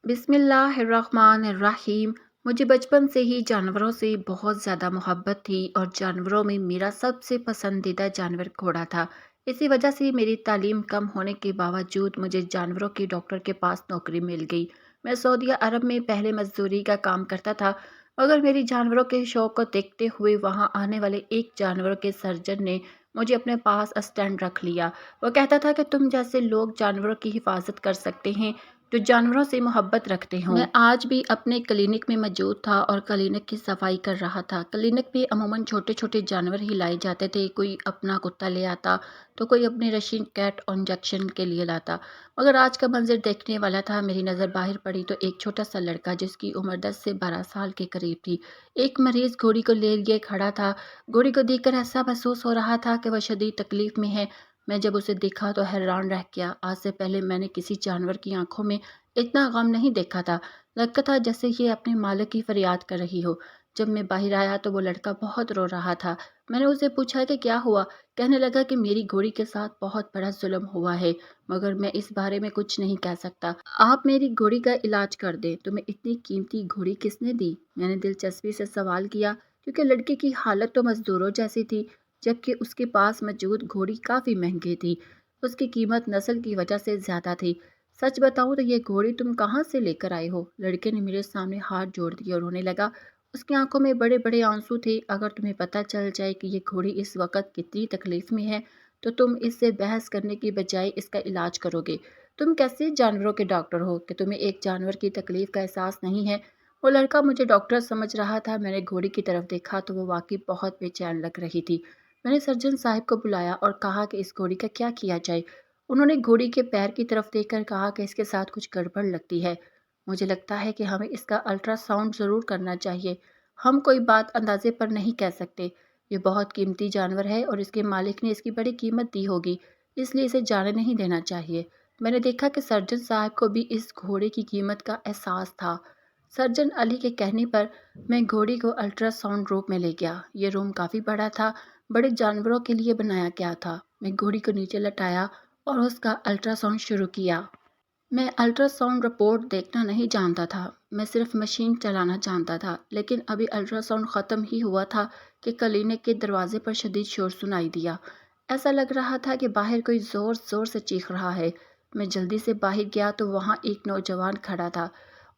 بسم اللہ الرحمن الرحیم۔ مجھے بچپن سے ہی جانوروں سے بہت زیادہ محبت تھی اور جانوروں میں میرا سب سے پسندیدہ جانور گھوڑا تھا۔ اسی وجہ سے میری تعلیم کم ہونے کے باوجود مجھے جانوروں کے ڈاکٹر کے پاس نوکری مل گئی۔ میں سعودی عرب میں پہلے مزدوری کا کام کرتا تھا، مگر میری جانوروں کے شوق کو دیکھتے ہوئے وہاں آنے والے ایک جانوروں کے سرجن نے مجھے اپنے پاس اسٹینڈ رکھ لیا۔ وہ کہتا تھا کہ تم جیسے لوگ جانوروں کی حفاظت کر سکتے ہیں جو جانوروں سے محبت رکھتے ہوں۔ میں آج بھی اپنے کلینک میں موجود تھا اور کلینک کی صفائی کر رہا تھا۔ کلینک میں عموماً چھوٹے چھوٹے جانور ہی لائے جاتے تھے، کوئی اپنا کتا لے آتا تو کوئی اپنی رشین کیٹ انجیکشن کے لیے لاتا، مگر آج کا منظر دیکھنے والا تھا۔ میری نظر باہر پڑی تو ایک چھوٹا سا لڑکا جس کی عمر 10 سے 12 سال کے قریب تھی، ایک مریض گھوڑی کو لے لیے کھڑا تھا۔ گھوڑی کو دیکھ کر ایسا محسوس ہو رہا تھا کہ وہ شدید تکلیف میں ہے۔ میں جب اسے دیکھا تو حیران رہ گیا۔ آج سے پہلے میں نے کسی جانور کی آنکھوں میں اتنا غم نہیں دیکھا تھا، لگتا تھا جیسے یہ اپنے مالک کی فریاد کر رہی ہو۔ جب میں باہر آیا تو وہ لڑکا بہت رو رہا تھا۔ میں نے اسے پوچھا کہ کیا ہوا؟ کہنے لگا کہ میری گھوڑی کے ساتھ بہت بڑا ظلم ہوا ہے، مگر میں اس بارے میں کچھ نہیں کہہ سکتا۔ آپ میری گھوڑی کا علاج کر دیں۔ تمہیں اتنی قیمتی گھوڑی کس نے دی؟ میں نے دلچسپی سے سوال کیا، کیونکہ لڑکے کی حالت تو مزدوروں جیسی تھی، جبکہ اس کے پاس موجود گھوڑی کافی مہنگی تھی۔ اس کی قیمت نسل کی وجہ سے زیادہ تھی۔ سچ بتاؤں تو یہ گھوڑی تم کہاں سے لے کر آئے ہو؟ لڑکے نے میرے سامنے ہاتھ جوڑ دیے اور رونے لگا۔ اس کی آنکھوں میں بڑے بڑے آنسو تھے۔ اگر تمہیں پتہ چل جائے کہ یہ گھوڑی اس وقت کتنی تکلیف میں ہے تو تم اس سے بحث کرنے کی بجائے اس کا علاج کرو گے۔ تم کیسے جانوروں کے ڈاکٹر ہو کہ تمہیں ایک جانور کی تکلیف کا احساس نہیں ہے؟ وہ لڑکا مجھے ڈاکٹر سمجھ رہا تھا۔ میں نے گھوڑی کی طرف دیکھا تو وہ واقعی بہت بے چین لگ رہی تھی۔ میں نے سرجن صاحب کو بلایا اور کہا کہ اس گھوڑی کا کیا کیا جائے۔ انہوں نے گھوڑی کے پیر کی طرف دیکھ کر کہا کہ اس کے ساتھ کچھ گڑبڑ لگتی ہے۔ مجھے لگتا ہے کہ ہمیں اس کا الٹرا ساؤنڈ ضرور کرنا چاہیے۔ ہم کوئی بات اندازے پر نہیں کہہ سکتے۔ یہ بہت قیمتی جانور ہے اور اس کے مالک نے اس کی بڑی قیمت دی ہوگی، اس لیے اسے جانے نہیں دینا چاہیے۔ میں نے دیکھا کہ سرجن صاحب کو بھی اس گھوڑے کی قیمت کا احساس تھا۔ سرجن علی کے کہنے پر میں گھوڑی کو الٹرا ساؤنڈ روم میں لے گیا۔ یہ روم کافی بڑا تھا، بڑے جانوروں کے لیے بنایا گیا تھا۔ میں گھوڑی کو نیچے لٹایا اور اس کا الٹرا ساؤنڈ شروع کیا۔ میں الٹرا ساؤنڈ رپورٹ دیکھنا نہیں جانتا تھا، میں صرف مشین چلانا جانتا تھا۔ لیکن ابھی الٹرا ساؤنڈ ختم ہی ہوا تھا کہ کلینک کے دروازے پر شدید شور سنائی دیا۔ ایسا لگ رہا تھا کہ باہر کوئی زور زور سے چیخ رہا ہے۔ میں جلدی سے باہر گیا تو وہاں ایک نوجوان کھڑا تھا۔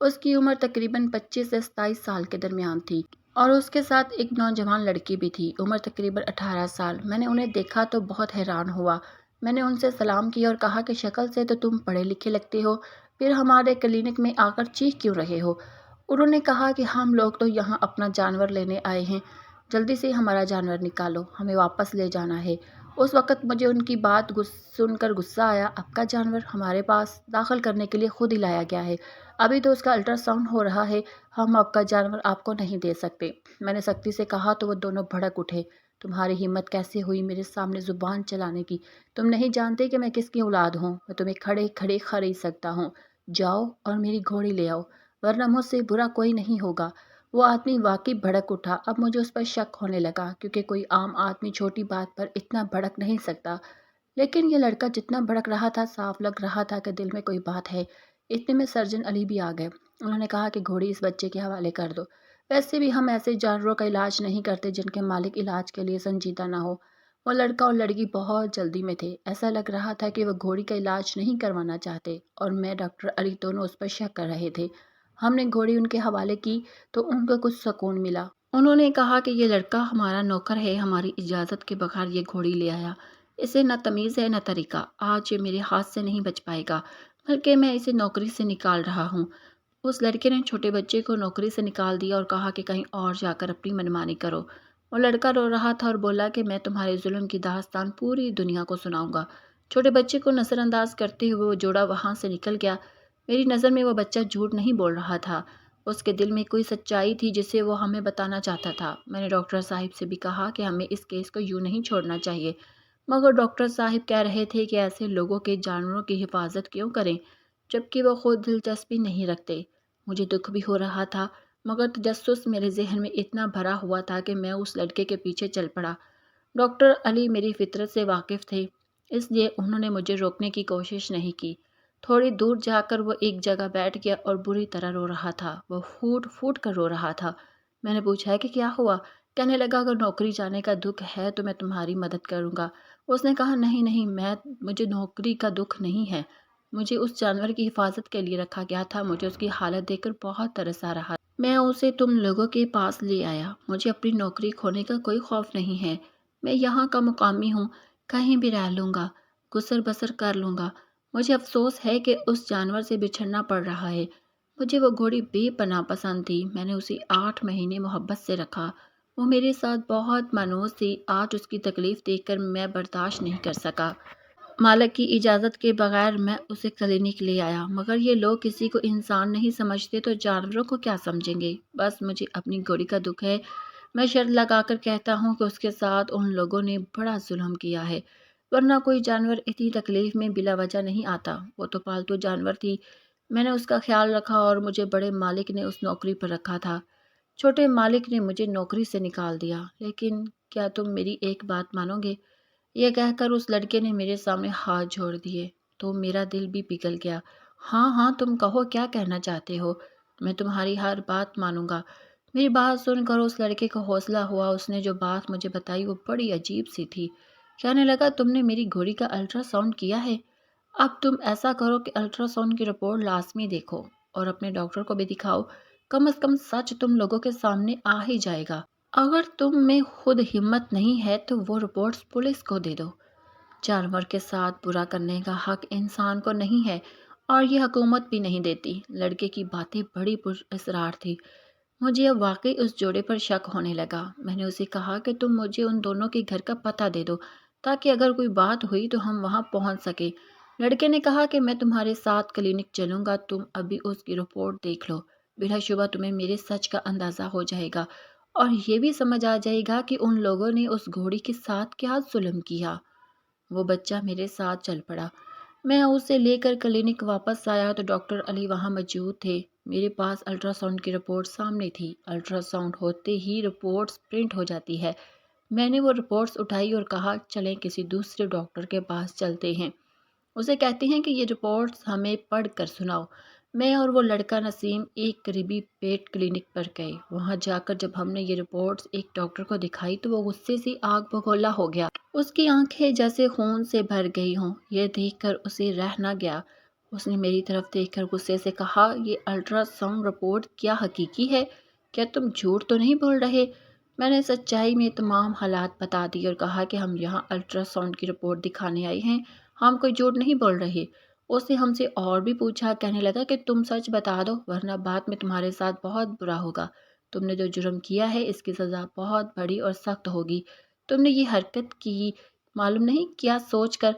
اس کی عمر تقریباً 25 سے 27 سال کے درمیان تھی اور اس کے ساتھ ایک نوجوان لڑکی بھی تھی، عمر تقریباً 18 سال۔ میں نے انہیں دیکھا تو بہت حیران ہوا۔ میں نے ان سے سلام کیا اور کہا کہ شکل سے تو تم پڑھے لکھے لگتے ہو، پھر ہمارے کلینک میں آ کر چیخ کیوں رہے ہو؟ انہوں نے کہا کہ ہم لوگ تو یہاں اپنا جانور لینے آئے ہیں، جلدی سے ہمارا جانور نکالو، ہمیں واپس لے جانا ہے۔ اس وقت مجھے ان کی بات سن کر غصہ آیا۔ آپ کا جانور ہمارے پاس داخل کرنے کے لیے خود ہی لایا گیا ہے، ابھی تو اس کا الٹرا ساؤنڈ ہو رہا ہے، ہم آپ کا جانور آپ کو نہیں دے سکتے۔ میں نے سختی سے کہا تو وہ دونوں بھڑک اٹھے۔ تمہاری ہمت کیسے ہوئی میرے سامنے زبان چلانے کی؟ تم نہیں جانتے کہ میں کس کی اولاد ہوں؟ میں تمہیں کھڑے کھڑے خرید سکتا ہوں۔ جاؤ اور میری گھوڑی لے آؤ، ورنہ مجھ سے برا کوئی نہیں ہوگا۔ وہ آدمی واقعی بھڑک اٹھا۔ اب مجھے اس پر شک ہونے لگا، کیونکہ کوئی عام آدمی چھوٹی بات پر اتنا بھڑک نہیں سکتا، لیکن یہ لڑکا جتنا بھڑک رہا تھا صاف لگ رہا تھا کہ دل میں کوئی بات ہے۔ اتنے میں سرجن علی بھی آ گئے۔ انہوں نے کہا کہ گھوڑی اس بچے کے حوالے کر دو۔ ویسے بھی ہم ایسے جانوروں کا علاج نہیں کرتے جن کے مالک علاج کے لیے سنجیدہ نہ ہو۔ وہ لڑکا اور لڑکی بہت جلدی میں تھے، ایسا لگ رہا تھا کہ وہ گھوڑی کا علاج نہیں کروانا چاہتے، اور میں ڈاکٹر علی دونوں اس پر شک کر رہے تھے۔ ہم نے گھوڑی ان کے حوالے کی تو ان کو کچھ سکون ملا۔ انہوں نے کہا کہ یہ لڑکا ہمارا نوکر ہے، ہماری اجازت کے بغیر یہ گھوڑی لے آیا، اسے نہ تمیز ہے نہ طریقہ، آج یہ میرے ہاتھ سے نہیں بچ پائے گا، بلکہ میں اسے نوکری سے نکال رہا ہوں۔ اس لڑکے نے چھوٹے بچے کو نوکری سے نکال دیا اور کہا کہ کہیں اور جا کر اپنی منمانی کرو۔ وہ لڑکا رو رہا تھا اور بولا کہ میں تمہارے ظلم کی داستان پوری دنیا کو سناؤں گا۔ چھوٹے بچے کو نظر انداز کرتے ہوئے وہ جوڑا وہاں سے نکل گیا۔ میری نظر میں وہ بچہ جھوٹ نہیں بول رہا تھا، اس کے دل میں کوئی سچائی تھی جسے وہ ہمیں بتانا چاہتا تھا۔ میں نے ڈاکٹر صاحب سے بھی کہا کہ ہمیں اس کیس کو یوں نہیں چھوڑنا چاہیے، مگر ڈاکٹر صاحب کہہ رہے تھے کہ ایسے لوگوں کے جانوروں کی حفاظت کیوں کریں جبکہ وہ خود دلچسپی نہیں رکھتے۔ مجھے دکھ بھی ہو رہا تھا، مگر تجسس میرے ذہن میں اتنا بھرا ہوا تھا کہ میں اس لڑکے کے پیچھے چل پڑا۔ ڈاکٹر علی میری فطرت سے واقف تھے، اس لیے انہوں نے مجھے روکنے کی کوشش نہیں کی۔ تھوڑی دور جا کر وہ ایک جگہ بیٹھ گیا اور بری طرح رو رہا تھا۔ وہ پھوٹ پھوٹ کر رو رہا تھا۔ میں نے پوچھا کہ کیا ہوا؟ کہنے لگا اگر نوکری جانے کا دکھ ہے تو میں تمہاری مدد کروں گا۔ اس نے کہا نہیں نہیں، مجھے نوکری کا دکھ نہیں ہے، مجھے اس جانور کی حفاظت کے لیے رکھا گیا تھا، مجھے اس کی حالت دیکھ کر بہت ترس آ رہا، میں اسے تم لوگوں کے پاس لے آیا۔ مجھے اپنی نوکری کھونے کا کوئی خوف نہیں ہے، میں یہاں کا مقامی ہوں، کہیں بھی رہ لوں گا، گزر بسر کر لوں گا۔ مجھے افسوس ہے کہ اس جانور سے بچھڑنا پڑ رہا ہے۔ مجھے وہ گھوڑی بے پناہ پسند تھی، میں نے اسے 8 مہینے محبت سے رکھا، وہ میرے ساتھ بہت مانوس تھی۔ آج اس کی تکلیف دیکھ کر میں برداشت نہیں کر سکا۔ مالک کی اجازت کے بغیر میں اسے کلینک لے آیا، مگر یہ لوگ کسی کو انسان نہیں سمجھتے تو جانوروں کو کیا سمجھیں گے؟ بس مجھے اپنی گھوڑی کا دکھ ہے۔ میں شرط لگا کر کہتا ہوں کہ اس کے ساتھ ان لوگوں نے بڑا ظلم کیا ہے، ورنہ کوئی جانور اتنی تکلیف میں بلا وجہ نہیں آتا۔ وہ تو پالتو جانور تھی، میں نے اس کا خیال رکھا اور مجھے بڑے مالک نے اس نوکری پر رکھا تھا۔ چھوٹے مالک نے مجھے نوکری سے نکال دیا، لیکن کیا تم میری ایک بات مانو گے؟ یہ کہہ کر اس لڑکے نے میرے سامنے ہاتھ جوڑ دیے تو میرا دل بھی پگھل گیا۔ ہاں ہاں، تم کہو، کیا کہنا چاہتے ہو؟ میں تمہاری ہر بات مانوں گا۔ میری بات سن کر اس لڑکے کو حوصلہ ہوا۔ اس نے جو بات مجھے بتائی وہ بڑی عجیب سی تھی۔ کہنے لگا تم نے میری گھوڑی کا الٹرا ساؤنڈ کیا ہے؟ اب تم ایسا کرو کہ الٹرا ساؤنڈ کی رپورٹ لازمی دیکھو اور اپنے ڈاکٹر کو بھی دکھاؤ، کم از کم سچ تم لوگوں کے سامنے آ ہی جائے گا۔ اگر تم میں خود ہمت نہیں ہے تو وہ رپورٹس پولیس کو دے دو۔ جانور کے ساتھ برا کرنے کا حق انسان کو نہیں ہے اور یہ حکومت بھی نہیں دیتی۔ لڑکے کی باتیں بڑی پر اسرار تھی۔ مجھے اب واقعی اس جوڑے پر شک ہونے لگا۔ میں نے اسے کہا کہ تم مجھے ان دونوں کے گھر کا پتہ دے دو تاکہ اگر کوئی بات ہوئی تو ہم وہاں پہنچ سکیں۔ لڑکے نے کہا کہ میں تمہارے ساتھ کلینک چلوں گا، تم ابھی اس کی رپورٹ دیکھ لو، بلا شبہ تمہیں میرے سچ کا اندازہ ہو جائے گا اور یہ بھی سمجھ آ جائے گا کہ ان لوگوں نے اس گھوڑی کے ساتھ کیا ظلم کیا۔ وہ بچہ میرے ساتھ چل پڑا۔ میں اسے لے کر کلینک واپس آیا تو ڈاکٹر علی وہاں موجود تھے۔ میرے پاس الٹرا ساؤنڈ کی رپورٹ سامنے تھی۔ الٹرا ساؤنڈ ہوتے ہی رپورٹس پرنٹ ہو جاتی ہے۔ میں نے وہ رپورٹس اٹھائی اور کہا چلیں کسی دوسرے ڈاکٹر کے پاس چلتے ہیں، اسے کہتے ہیں کہ یہ رپورٹس ہمیں پڑھ کر سناؤ۔ میں اور وہ لڑکا نسیم ایک قریبی پیٹ کلینک پر گئے۔ وہاں جا کر جب ہم نے یہ رپورٹس ایک ڈاکٹر کو دکھائی تو وہ غصے سے آگ بگولا ہو گیا۔ اس کی آنکھیں جیسے خون سے بھر گئی ہوں۔ یہ دیکھ کر اسے رہ نہ گیا۔ اس نے میری طرف دیکھ کر غصے سے کہا یہ الٹرا ساؤنڈ رپورٹ کیا حقیقی ہے؟ کیا تم جھوٹ تو نہیں بول رہے؟ میں نے سچائی میں تمام حالات بتا دی اور کہا کہ ہم یہاں الٹرا ساؤنڈ کی رپورٹ دکھانے آئے ہیں، ہم کوئی جھوٹ نہیں بول رہے۔ اس نے ہم سے اور بھی پوچھا، کہنے لگا کہ تم سچ بتا دو ورنہ بعد میں تمہارے ساتھ بہت برا ہوگا۔ تم نے جو جرم کیا ہے اس کی سزا بہت بڑی اور سخت ہوگی۔ تم نے یہ حرکت کی معلوم نہیں کیا سوچ کر،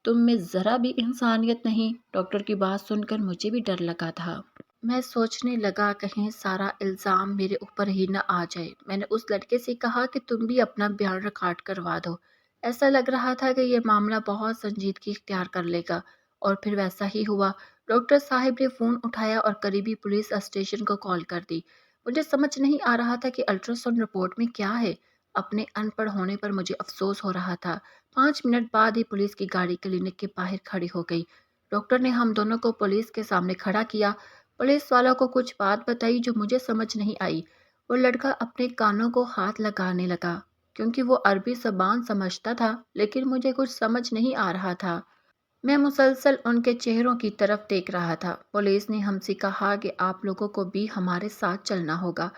تم میں ذرا بھی انسانیت نہیں۔ ڈاکٹر کی بات سن کر مجھے بھی ڈر لگا تھا۔ میں سوچنے لگا کہیں سارا الزام میرے اوپر ہی نہ آ جائے۔ میں نے اس لڑکے سے کہا کہ تم بھی اپنا بیان ریکارڈ کروا دو۔ ایسا لگ رہا تھا کہ یہ معاملہ بہت سنجیدگی اختیار کر لے گا اور پھر ویسا ہی ہوا۔ ڈاکٹر صاحب نے فون اٹھایا اور قریبی پولیس اسٹیشن کو کال کر دی۔ مجھے سمجھ نہیں آ رہا تھا کہ الٹرا ساؤنڈ رپورٹ میں کیا ہے۔ اپنے ان پڑھ ہونے پر مجھے افسوس ہو رہا تھا۔ 5 منٹ بعد ہی پولیس کی گاڑی کلینک کے باہر کھڑی ہو گئی۔ ڈاکٹر نے ہم دونوں کو پولیس کے سامنے کھڑا کیا۔ پولیس والوں کو کچھ بات بتائی جو مجھے سمجھ نہیں آئی۔ وہ لڑکا اپنے کانوں کو ہاتھ لگانے لگا کیونکہ وہ عربی زبان سمجھتا تھا، لیکن مجھے کچھ سمجھ نہیں آ رہا تھا۔ میں مسلسل ان کے چہروں کی طرف دیکھ رہا تھا۔ پولیس نے ہم سے کہا کہ آپ لوگوں کو بھی ہمارے ساتھ چلنا ہوگا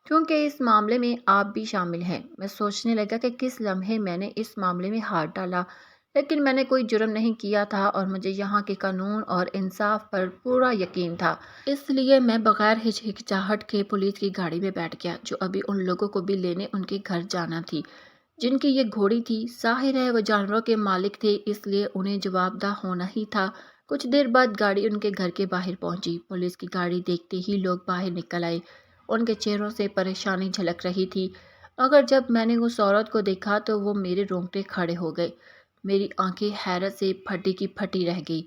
کیونکہ اس معاملے میں آپ بھی شامل ہیں۔ میں سوچنے لگا کہ کس لمحے میں نے اس معاملے میں ہاتھ ڈالا، لیکن میں نے کوئی جرم نہیں کیا تھا اور مجھے یہاں کے قانون اور انصاف پر پورا یقین تھا۔ اس لیے میں بغیر ہچکچاہٹ کے پولیس کی گاڑی میں بیٹھ گیا جو ابھی ان لوگوں کو بھی لینے ان کے گھر جانا تھی جن کی یہ گھوڑی تھی۔ ظاہر ہے وہ جانوروں کے مالک تھے، اس لیے انہیں جواب دہ ہونا ہی تھا۔ کچھ دیر بعد گاڑی ان کے گھر کے باہر پہنچی۔ پولیس کی گاڑی دیکھتے ہی لوگ باہر نکل آئے۔ ان کے چہروں سے پریشانی جھلک رہی تھی، مگر جب میں نے اس عورت کو دیکھا تو وہ میرے رونگٹے کھڑے ہو گئے۔ میری آنکھیں حیرت سے پھٹی کی پھٹی رہ گئی۔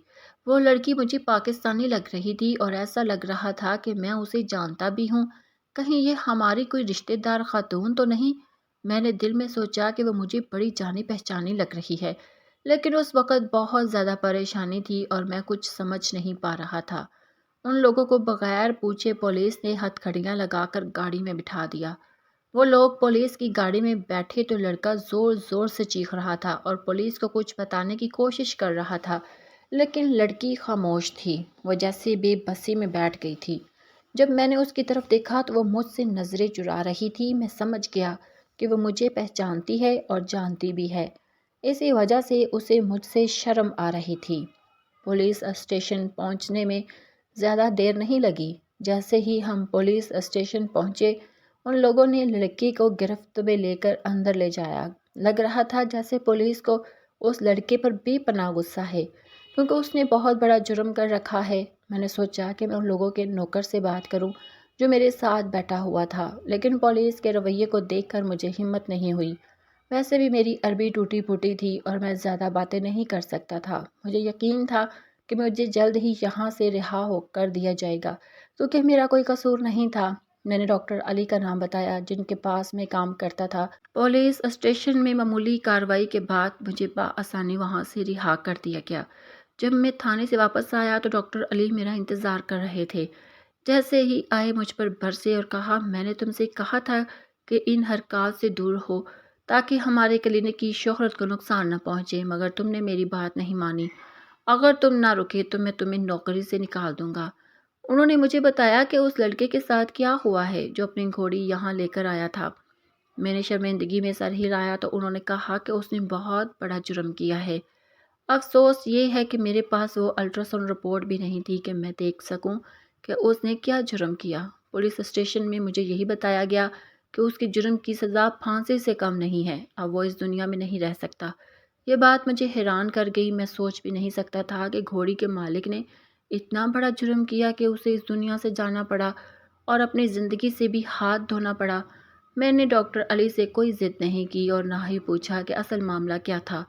وہ لڑکی مجھے پاکستانی لگ رہی تھی اور ایسا لگ رہا تھا کہ میں اسے جانتا بھی ہوں۔ کہیں یہ ہماری کوئی رشتہ دار خاتون تو نہیں؟ میں نے دل میں سوچا کہ وہ مجھے بڑی جانی پہچانی لگ رہی ہے۔ لیکن اس وقت بہت زیادہ پریشانی تھی اور میں کچھ سمجھ نہیں پا رہا تھا۔ ان لوگوں کو بغیر پوچھے پولیس نے ہتھکڑیاں لگا کر گاڑی میں بٹھا دیا۔ وہ لوگ پولیس کی گاڑی میں بیٹھے تو لڑکا زور زور سے چیخ رہا تھا اور پولیس کو کچھ بتانے کی کوشش کر رہا تھا، لیکن لڑکی خاموش تھی۔ وہ جیسے بے بسی میں بیٹھ گئی تھی۔ جب میں نے اس کی طرف دیکھا تو وہ مجھ سے نظریں چرا رہی تھی۔ میں سمجھ گیا کہ وہ مجھے پہچانتی ہے اور جانتی بھی ہے۔ اسی وجہ سے اسے مجھ سے شرم آ رہی تھی۔ پولیس اسٹیشن پہنچنے میں زیادہ دیر نہیں لگی۔ جیسے ہی ہم پولیس اسٹیشن پہنچے، ان لوگوں نے لڑکی کو گرفت میں لے کر اندر لے جایا۔ لگ رہا تھا جیسے پولیس کو اس لڑکے پر بے پناہ غصہ ہے، کیونکہ اس نے بہت بڑا جرم کر رکھا ہے۔ میں نے سوچا کہ میں ان لوگوں کے نوکر سے بات کروں جو میرے ساتھ بیٹھا ہوا تھا، لیکن پولیس کے رویے کو دیکھ کر مجھے ہمت نہیں ہوئی۔ ویسے بھی میری عربی ٹوٹی پھوٹی تھی اور میں زیادہ باتیں نہیں کر سکتا تھا۔ مجھے یقین تھا کہ مجھے جلد ہی یہاں سے رہا ہو کر دیا جائے گا، کیونکہ میرا کوئی قصور نہیں تھا۔ میں نے ڈاکٹر علی کا نام بتایا جن کے پاس میں کام کرتا تھا۔ پولیس اسٹیشن میں معمولی کارروائی کے بعد مجھے بآسانی وہاں سے رہا کر دیا گیا۔ جب میں تھانے سے واپس آیا تو ڈاکٹر علی میرا انتظار کر رہے تھے۔ جیسے ہی آئے مجھ پر برسے اور کہا، میں نے تم سے کہا تھا کہ ان حرکات سے دور ہو تاکہ ہمارے کلینک کی شہرت کو نقصان نہ پہنچے، مگر تم نے میری بات نہیں مانی۔ اگر تم نہ رکے تو میں تمہیں نوکری سے نکال دوں گا۔ انہوں نے مجھے بتایا کہ اس لڑکے کے ساتھ کیا ہوا ہے جو اپنی گھوڑی یہاں لے کر آیا تھا۔ میں نے شرمندگی میں سر ہلایا تو انہوں نے کہا کہ اس نے بہت بڑا جرم کیا ہے۔ افسوس یہ ہے کہ میرے پاس وہ الٹرا ساؤنڈ رپورٹ بھی نہیں تھی کہ میں دیکھ سکوں کہ اس نے کیا جرم کیا۔ پولیس اسٹیشن میں مجھے یہی بتایا گیا کہ اس کے جرم کی سزا پھانسی سے کم نہیں ہے، اب وہ اس دنیا میں نہیں رہ سکتا۔ یہ بات مجھے حیران کر گئی۔ میں سوچ بھی نہیں سکتا تھا کہ گھوڑی کے مالک نے اتنا بڑا جرم کیا کہ اسے اس دنیا سے جانا پڑا اور اپنی زندگی سے بھی ہاتھ دھونا پڑا۔ میں نے ڈاکٹر علی سے کوئی ضد نہیں کی اور نہ ہی پوچھا کہ اصل معاملہ کیا تھا،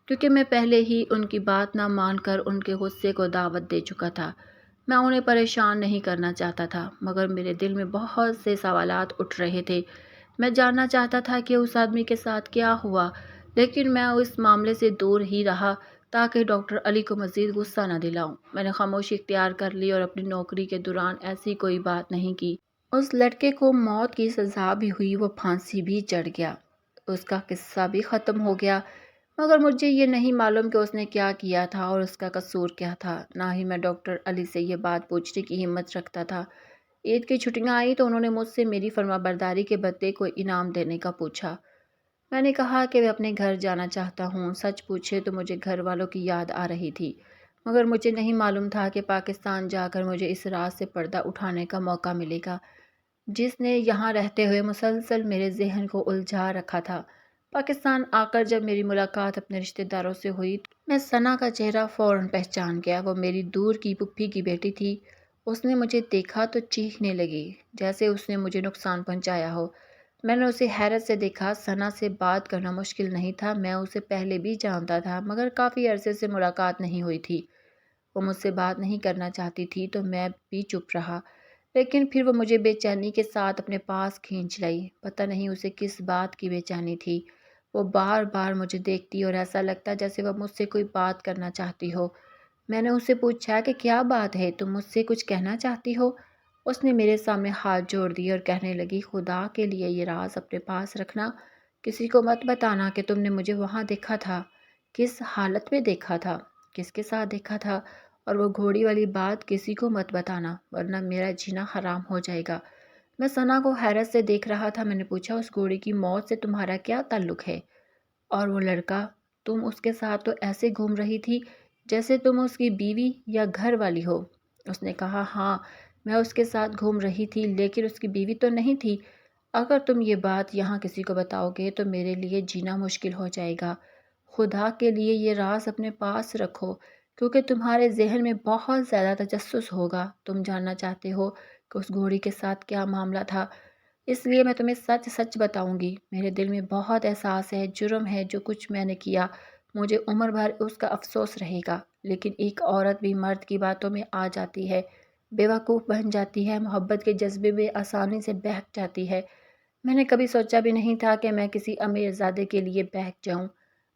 کیونکہ میں پہلے ہی ان کی بات نہ مان کر ان کے غصے کو دعوت دے چکا تھا۔ میں انہیں پریشان نہیں کرنا چاہتا تھا، مگر میرے دل میں بہت سے سوالات اٹھ رہے تھے۔ میں جاننا چاہتا تھا کہ اس آدمی کے ساتھ کیا ہوا، لیکن میں اس معاملے سے دور ہی رہا تاکہ ڈاکٹر علی کو مزید غصہ نہ دلاؤں۔ میں نے خاموشی اختیار کر لی اور اپنی نوکری کے دوران ایسی کوئی بات نہیں کی۔ اس لڑکے کو موت کی سزا بھی ہوئی، وہ پھانسی بھی چڑھ گیا، اس کا قصہ بھی ختم ہو گیا، مگر مجھے یہ نہیں معلوم کہ اس نے کیا کیا تھا اور اس کا قصور کیا تھا۔ نہ ہی میں ڈاکٹر علی سے یہ بات پوچھنے کی ہمت رکھتا تھا۔ عید کی چھٹیاں آئی تو انہوں نے مجھ سے میری فرمانبرداری کے بدلے کوئی انعام دینے کا پوچھا۔ میں نے کہا کہ میں اپنے گھر جانا چاہتا ہوں۔ سچ پوچھے تو مجھے گھر والوں کی یاد آ رہی تھی، مگر مجھے نہیں معلوم تھا کہ پاکستان جا کر مجھے اس راز سے پردہ اٹھانے کا موقع ملے گا جس نے یہاں رہتے ہوئے مسلسل میرے ذہن کو الجھا رکھا تھا۔ پاکستان آ کر جب میری ملاقات اپنے رشتہ داروں سے ہوئی، میں ثنا کا چہرہ فوراً پہچان گیا۔ وہ میری دور کی پھوپھی کی بیٹی تھی۔ اس نے مجھے دیکھا تو چیخنے لگی جیسے اس نے مجھے نقصان پہنچایا ہو۔ میں نے اسے حیرت سے دیکھا۔ ثنا سے بات کرنا مشکل نہیں تھا، میں اسے پہلے بھی جانتا تھا، مگر کافی عرصے سے ملاقات نہیں ہوئی تھی۔ وہ مجھ سے بات نہیں کرنا چاہتی تھی تو میں بھی چپ رہا، لیکن پھر وہ مجھے بے چینی کے ساتھ اپنے پاس کھینچ لائی۔ پتہ نہیں اسے کس بات کی بے چینی تھی۔ وہ بار بار مجھے دیکھتی اور ایسا لگتا جیسے وہ مجھ سے کوئی بات کرنا چاہتی ہو۔ میں نے اسے پوچھا کہ کیا بات ہے، تم مجھ سے کچھ کہنا چاہتی ہو؟ اس نے میرے سامنے ہاتھ جوڑ دیے اور کہنے لگی، خدا کے لیے یہ راز اپنے پاس رکھنا، کسی کو مت بتانا کہ تم نے مجھے وہاں دیکھا تھا، کس حالت میں دیکھا تھا، کس کے ساتھ دیکھا تھا، اور وہ گھوڑی والی بات کسی کو مت بتانا ورنہ میرا جینا حرام ہو جائے گا۔ میں ثنا کو حیرت سے دیکھ رہا تھا۔ میں نے پوچھا، اس گھوڑی کی موت سے تمہارا کیا تعلق ہے؟ اور وہ لڑکا، تم اس کے ساتھ تو ایسے گھوم رہی تھی جیسے تم اس کی بیوی یا گھر والی ہو۔ اس نے کہا، ہاں میں اس کے ساتھ گھوم رہی تھی، لیکن اس کی بیوی تو نہیں تھی۔ اگر تم یہ بات یہاں کسی کو بتاؤ گے تو میرے لیے جینا مشکل ہو جائے گا۔ خدا کے لیے یہ راز اپنے پاس رکھو، کیونکہ تمہارے ذہن میں بہت زیادہ تجسس ہوگا۔ تم جاننا چاہتے ہو کہ اس گھوڑی کے ساتھ کیا معاملہ تھا، اس لیے میں تمہیں سچ سچ بتاؤں گی۔ میرے دل میں بہت احساس ہے، جرم ہے جو کچھ میں نے کیا، مجھے عمر بھر اس کا افسوس رہے گا، لیکن ایک عورت بھی مرد کی باتوں میں آ جاتی ہے، بے وقوف بن جاتی ہے، محبت کے جذبے میں آسانی سے بہک جاتی ہے۔ میں نے کبھی سوچا بھی نہیں تھا کہ میں کسی امیر زادے کے لیے بہک جاؤں۔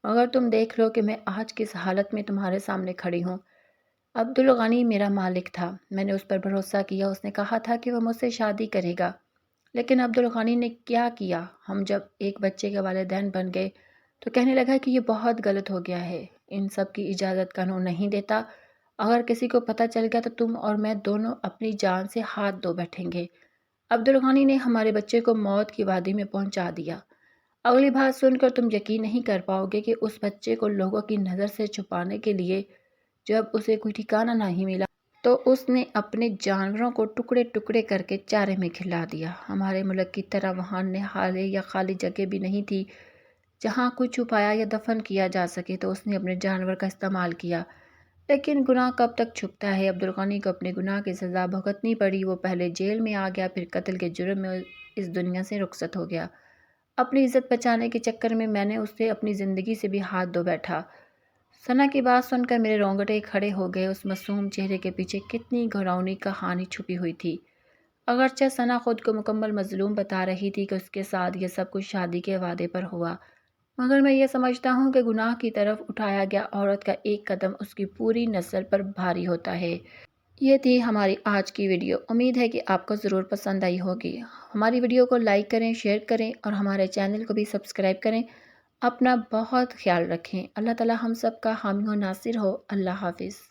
مگر تم دیکھ لو کہ میں آج کس حالت میں تمہارے سامنے کھڑی ہوں۔ عبدالغنی میرا مالک تھا، میں نے اس پر بھروسہ کیا، اس نے کہا تھا کہ وہ مجھ سے شادی کرے گا۔ لیکن عبدالغنی نے کیا کیا؟ ہم جب ایک بچے کے والدین بن گئے تو کہنے لگا کہ یہ بہت غلط ہو گیا ہے، ان سب کی اجازت قانون نہیں دیتا، اگر کسی کو پتہ چل گیا تو تم اور میں دونوں اپنی جان سے ہاتھ دھو بیٹھیں گے۔ عبدالغنی نے ہمارے بچے کو موت کی وادی میں پہنچا دیا۔ اگلی بات سن کر تم یقین نہیں کر پاؤ گے کہ اس بچے کو لوگوں کی نظر سے چھپانے کے لیے جب اسے کوئی ٹھکانہ نہیں ملا تو اس نے اپنے جانوروں کو ٹکڑے ٹکڑے کر کے چارے میں کھلا دیا۔ ہمارے ملک کی طرح وہاں نہالے یا خالی جگہ بھی نہیں تھی جہاں کوئی چھپایا یا دفن کیا جا سکے، تو اس نے اپنے جانور کا استعمال کیا۔ لیکن گناہ کب تک چھپتا ہے؟ عبدالغنی کو اپنے گناہ کی سزا بھگتنی پڑی، وہ پہلے جیل میں آ گیا، پھر قتل کے جرم میں اس دنیا سے رخصت ہو گیا۔ اپنی عزت بچانے کے چکر میں نے اس سے اپنی زندگی سے بھی ہاتھ دھو بیٹھا۔ ثنا کی بات سن کر میرے رونگٹے کھڑے ہو گئے، اس معصوم چہرے کے پیچھے کتنی گھناؤنی کہانی چھپی ہوئی تھی۔ اگرچہ ثنا خود کو مکمل مظلوم بتا رہی تھی کہ اس کے ساتھ یہ سب کچھ شادی کے وعدے پر ہوا، مگر میں یہ سمجھتا ہوں کہ گناہ کی طرف اٹھایا گیا عورت کا ایک قدم اس کی پوری نسل پر بھاری ہوتا ہے۔ یہ تھی ہماری آج کی ویڈیو، امید ہے کہ آپ کو ضرور پسند آئی ہوگی۔ ہماری ویڈیو کو لائک کریں، شیئر کریں اور ہمارے چینل کو بھی سبسکرائب کریں۔ اپنا بہت خیال رکھیں۔ اللہ تعالی ہم سب کا حامی و ناصر ہو۔ اللہ حافظ۔